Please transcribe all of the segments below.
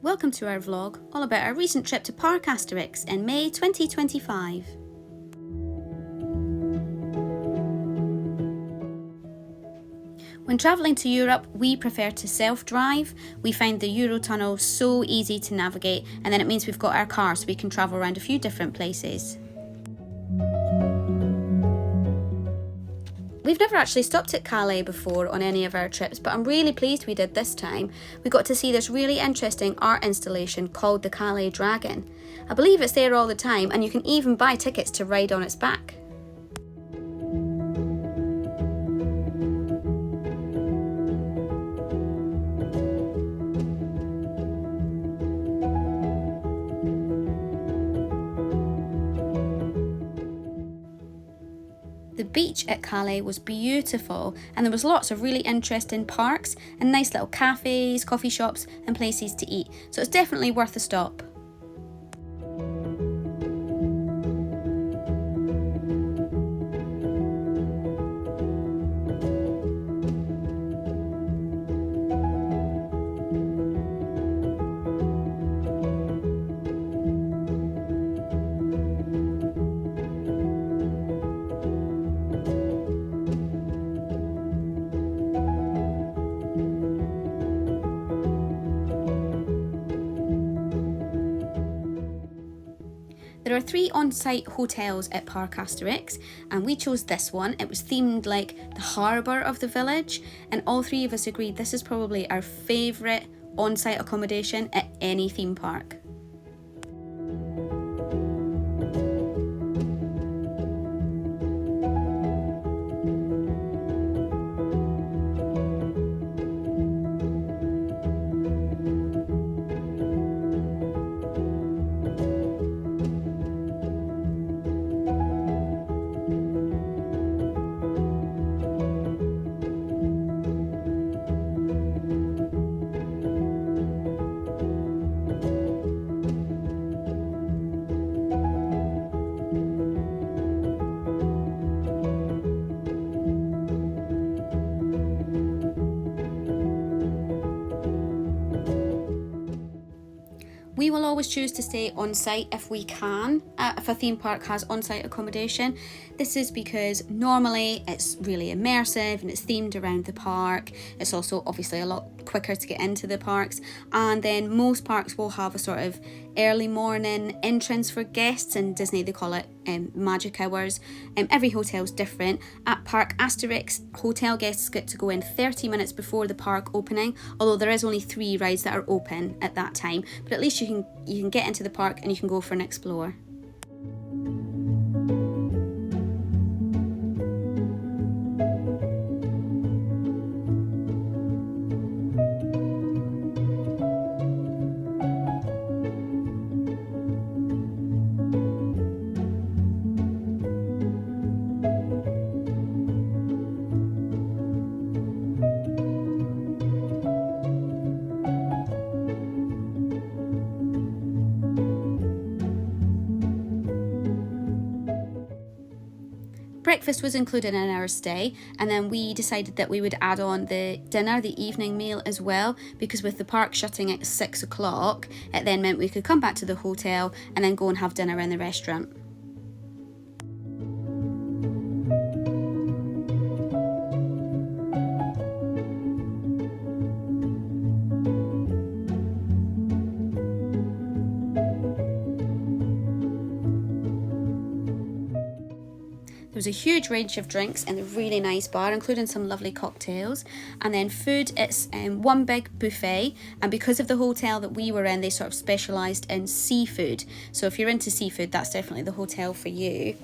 Welcome to our vlog all about our recent trip to Parc Asterix in May 2025. When travelling to Europe, we prefer to self-drive. We find the Eurotunnel so easy to navigate, and then it means we've got our car so we can travel around a few different places. We've never actually stopped at Calais before on any of our trips, but I'm really pleased we did this time. We got to see this really interesting art installation called the Calais Dragon. I believe it's there all the time, and you can even buy tickets to ride on its back. The beach at Calais was beautiful, and there was lots of really interesting parks and nice little cafes, coffee shops and places to eat, so it's definitely worth a stop. There are 3 on-site hotels at Parc Asterix, and we chose this one. It was themed like the harbour of the village, and all 3 of us agreed this is probably our favourite on-site accommodation at any theme park. We will always choose to stay on site if we can, if a theme park has on-site accommodation. This is because normally it's really immersive and it's themed around the park. It's also obviously a lot quicker to get into the parks, and then most parks will have a sort of early morning entrance for guests. In Disney they call it magic hours. Every hotel's different. At Parc Asterix, hotel guests get to go in 30 minutes before the park opening, although there is only 3 rides that are open at that time, but at least you can get into the park and you can go for an explore. Breakfast was included in our stay, and then we decided that we would add on the dinner, the evening meal as well, because with the park shutting at 6 o'clock, it then meant we could come back to the hotel and then go and have dinner in the restaurant. There was a huge range of drinks in a really nice bar, including some lovely cocktails. And then food, it's one big buffet, and because of the hotel that we were in, they sort of specialised in seafood. So if you're into seafood, that's definitely the hotel for you.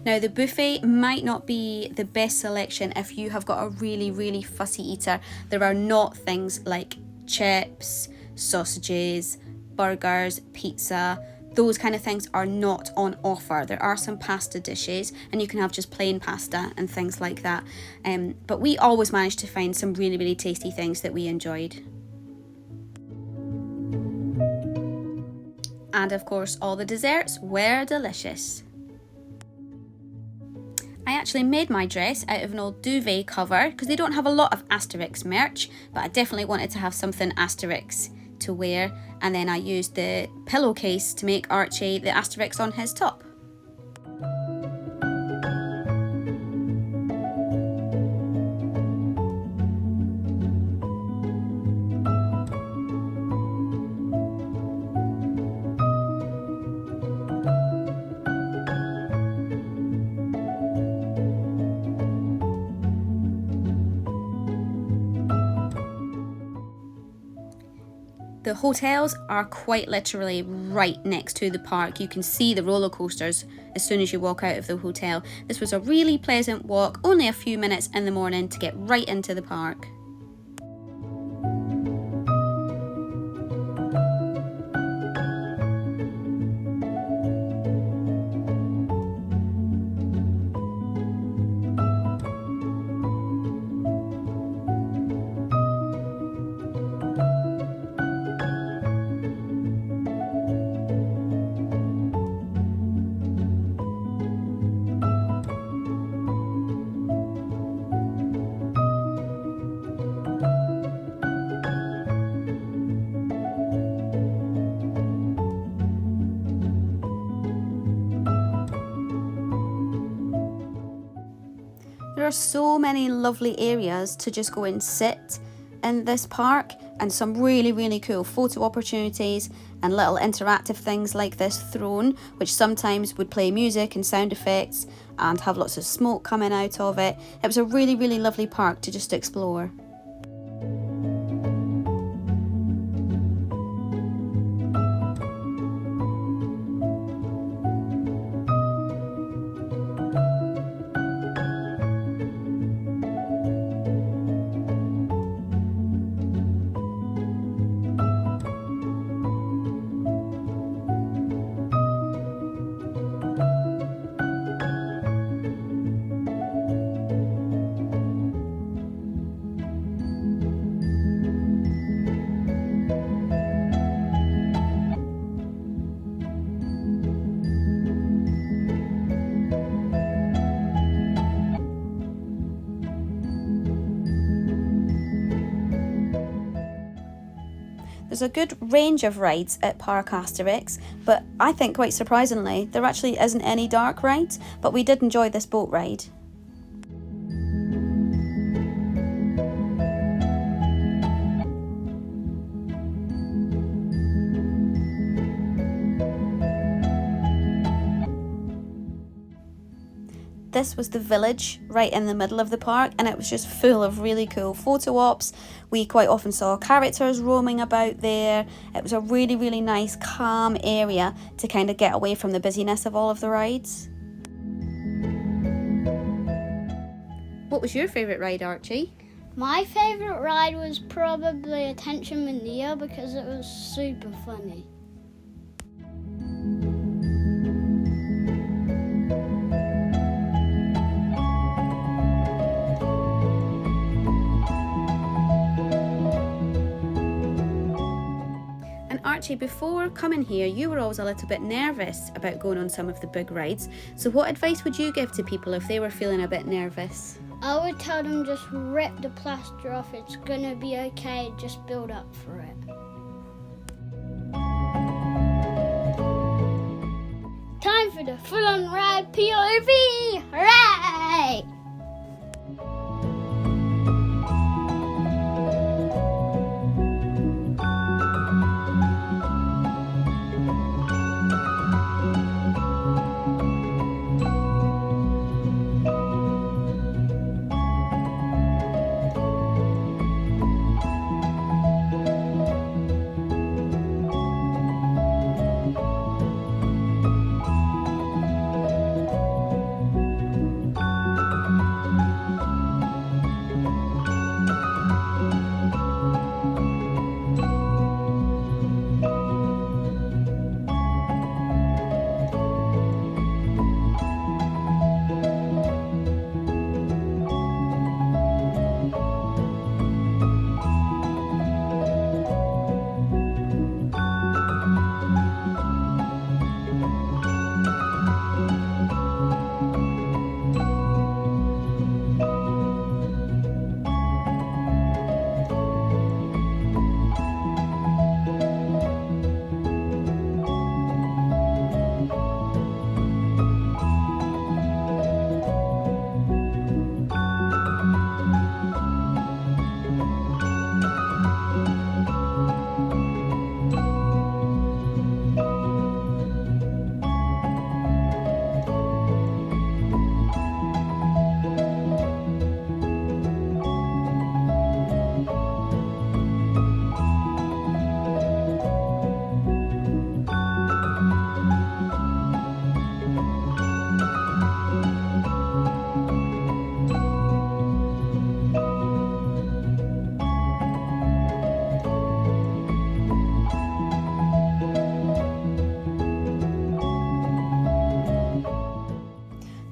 Now the buffet might not be the best selection if you have got a really fussy eater. There are not things like chips, sausages, burgers, pizza. Those kind of things are not on offer. There are some pasta dishes, and you can have just plain pasta and things like that. But we always managed to find some really tasty things that we enjoyed. And of course, all the desserts were delicious. I actually made my dress out of an old duvet cover because they don't have a lot of Asterix merch, but I definitely wanted to have something Asterix to wear, and then I used the pillowcase to make Archie the Asterix on his top. The hotels are quite literally right next to the park. You can see the roller coasters as soon as you walk out of the hotel. This was a really pleasant walk, only a few minutes in the morning to get right into the park. There are so many lovely areas to just go and sit in this park, and some really cool photo opportunities and little interactive things like this throne, which sometimes would play music and sound effects and have lots of smoke coming out of it. It was a really lovely park to just explore. There's a good range of rides at Parc Asterix, but I think quite surprisingly there actually isn't any dark rides, but we did enjoy this boat ride. This was the village right in the middle of the park, and it was just full of really cool photo ops. We quite often saw characters roaming about there. It was a really nice calm area to kind of get away from the busyness of all of the rides. What was your favourite ride, Archie? My favourite ride was probably Attention Mania because it was super funny. Archie, before coming here, you were always a little bit nervous about going on some of the big rides. So what advice would you give to people if they were feeling a bit nervous? I would tell them just rip the plaster off. It's gonna be okay. Just build up for it. Time for the full-on ride POV! Hooray!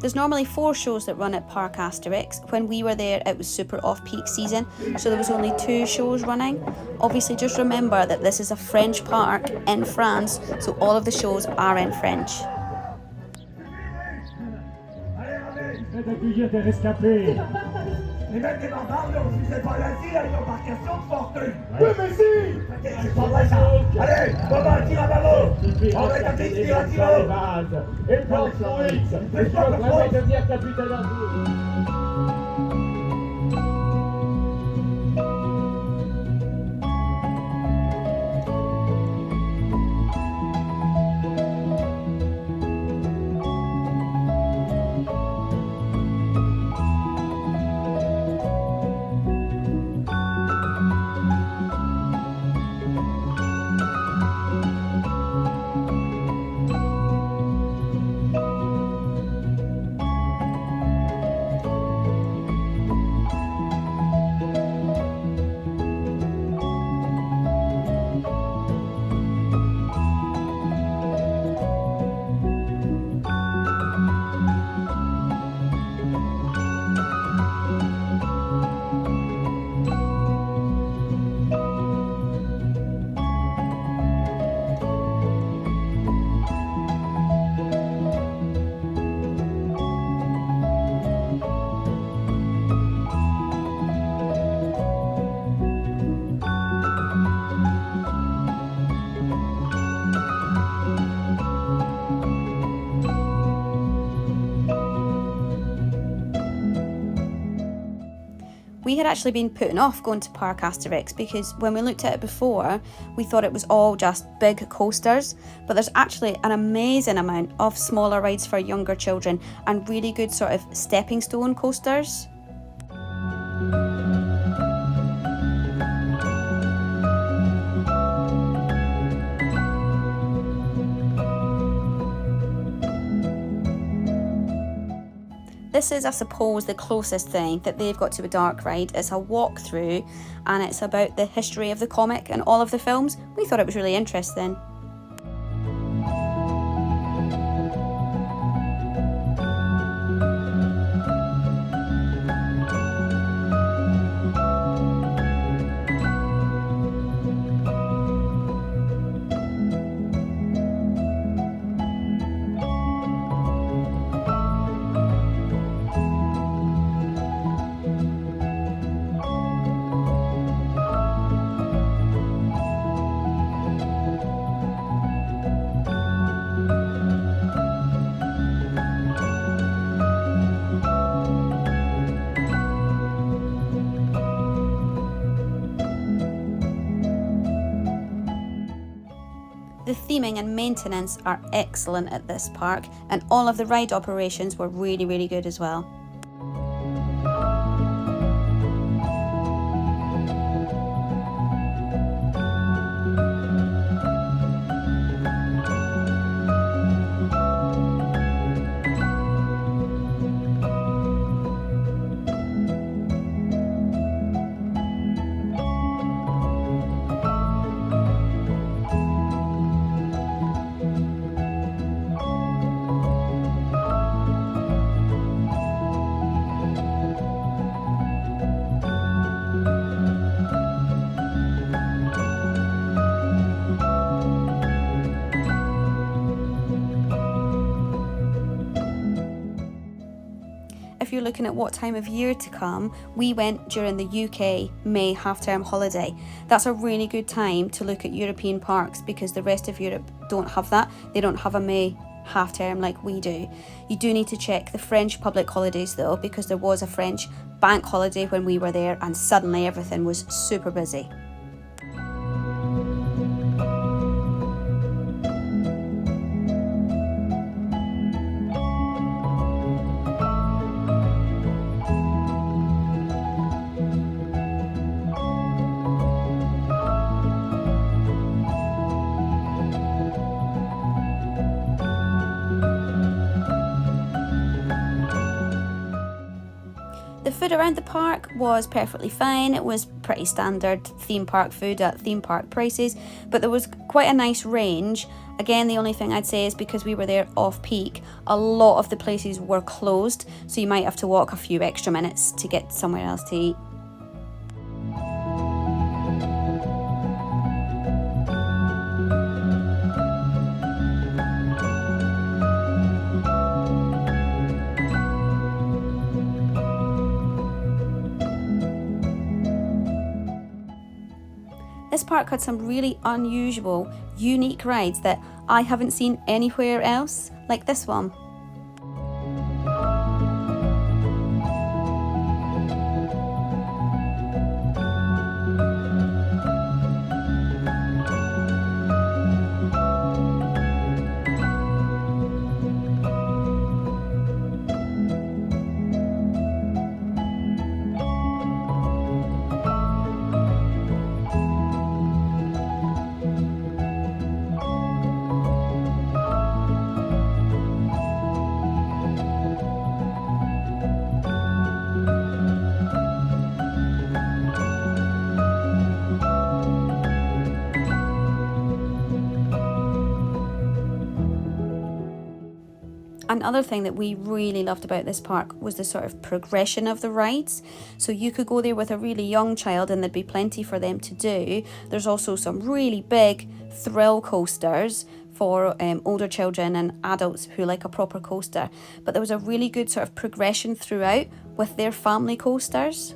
There's normally 4 shows that run at Parc Asterix. When we were there, it was super off-peak season, so there was only 2 shows running. Obviously, just remember that this is a French park in France, so all of the shows are in French. D'accueillir des rescapés. Et même des barbares ne refusaient pas l'asile à une embarcation de fortune. Oui, mais si. C'est pas vrai ça. Allez, Boba, tire à bavot. On va établir ce tire à tiro. Et Franck X, je peux vraiment devenir capitaine un jour. We had actually been putting off going to Parc Asterix because when we looked at it before, we thought it was all just big coasters, but there's actually an amazing amount of smaller rides for younger children and really good sort of stepping stone coasters. This is, I suppose, the closest thing that they've got to a dark ride. It's a walkthrough and it's about the history of the comic and all of the films. We thought it was really interesting. The theming and maintenance are excellent at this park, and all of the ride operations were really good as well. If you're looking at what time of year to come, we went during the UK May half-term holiday. That's a really good time to look at European parks because the rest of Europe don't have that. They don't have a May half-term like we do. You do need to check the French public holidays though, because there was a French bank holiday when we were there and suddenly everything was super busy. The The food around the park was perfectly fine. It was pretty standard theme park food at theme park prices, but there was quite a nice range. Again, the only thing I'd say is because we were there off peak, a lot of the places were closed, so you might have to walk a few extra minutes to get somewhere else to eat. This park had some really unusual, unique rides that I haven't seen anywhere else, like this one. Another thing that we really loved about this park was the sort of progression of the rides. So you could go there with a really young child and there'd be plenty for them to do. There's also some really big thrill coasters for older children and adults who like a proper coaster. But there was a really good sort of progression throughout with their family coasters.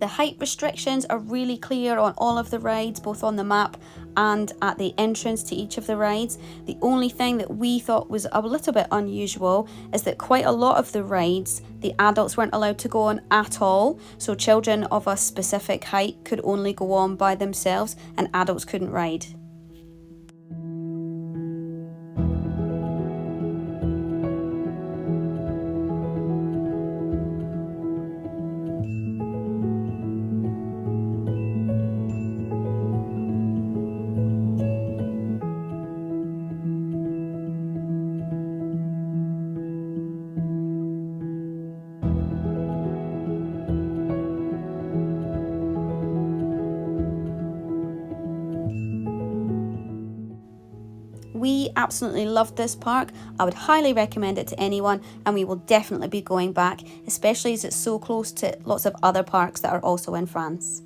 The height restrictions are really clear on all of the rides, both on the map and at the entrance to each of the rides. The only thing that we thought was a little bit unusual is that quite a lot of the rides, the adults weren't allowed to go on at all. So children of a specific height could only go on by themselves and adults couldn't ride. We absolutely loved this park. I would highly recommend it to anyone, and we will definitely be going back, especially as it's so close to lots of other parks that are also in France.